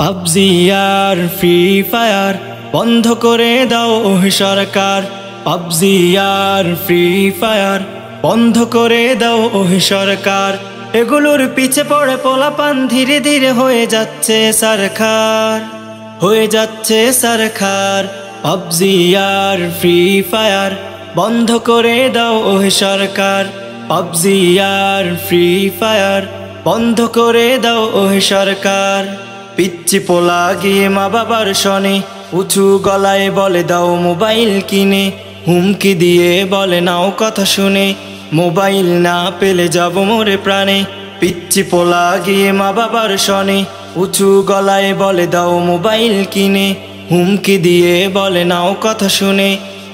PUBG আর free fire বন্ধ করে দাও ওহে সরকার। পাবজি আর ফ্রি ফায়ার বন্ধ করে দাও ওহে সরকার। এগুলোর পিছে পড়ে পোলাপান ধীরে ধীরে হয়ে যাচ্ছে সরকার, হয়ে যাচ্ছে সরকার। পাবজি আর ফ্রি ফায়ার বন্ধ করে দাও ওহে সরকার। পাবজি আর ফ্রি ফায়ার বন্ধ করে দাও ওহে সরকার। পিচ্চি পোলা গিয়ে মা বাবার শনে উঁচু গলায় বলে দাও মোবাইল কিনে, হুমকি দিয়ে বলে নাও কথা শুনে, মোবাইল না পেলে যাব মোরে প্রাণে। পিচ্চি পোলা গিয়ে মা বাবার শনে উঁচু গলায় বলে দাও মোবাইল কিনে, হুমকি দিয়ে বলে নাও কথা শুনে,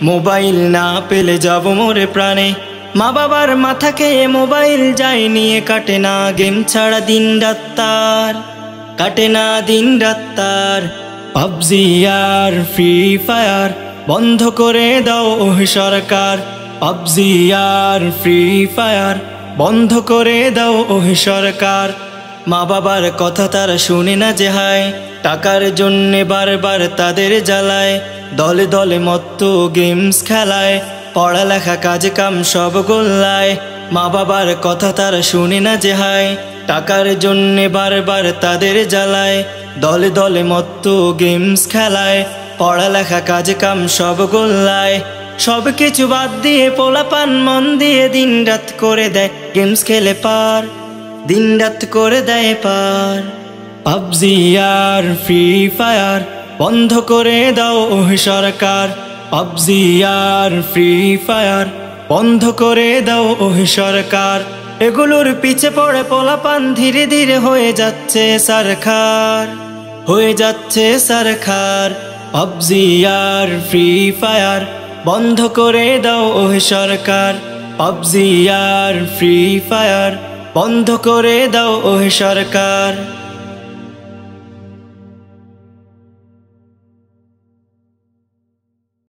মোবাইল না পেলে যাব মোরে প্রাণে। মা বাবার মাথা খেয়ে মোবাইল যায় নিয়ে কাটে না গেম ছাড়া দিন রাত তার, কাটে না দিন রাত তার। পাবজি আর ফ্রি ফায়ার বন্ধ করে দাও ওহে সরকার। পাবজি আর ফ্রি ফায়ার বন্ধ করে দাও ওহে সরকার। মা বাবার কথা তারা শুনে না যে হায়, টাকার জন্যে বারবার তাদের জ্বালায়, দলে দলে মত্ত গেমস খেলায়, পড়ালেখা কাজ কাম সব গোল্লায়। মা বাবার কথা তারা শুনে না যে হায়, টাকার জন্যে বারবার তাদের জ্বালায়, দলে দলে মত্ত গেমস খেলায়, পড়ালেখা কাজ কাম সব গোল্লায়। সব কিছু বাদ দিয়ে পোলাপান মন দিয়ে দিন রাত করে দেয় গেমস খেলে পার, দিন রাত করে দেয় পার। পাবজি আর ফ্রি ফায়ার বন্ধ করে দাও ওহে সরকার। পাবজি আর ফ্রি ফায়ার বন্ধ করে দাও ওহে সরকার। এগুলোর পিছে পড়ে পোলাপান ধীরে ধীরে হয়ে যাচ্ছে সরকার, হয়ে যাচ্ছে সরকার। পাবজি আর ফ্রি ফায়ার বন্ধ করে দাও ওহে সরকার। পাবজি আর ফ্রি ফায়ার বন্ধ করে দাও ওহে সরকার।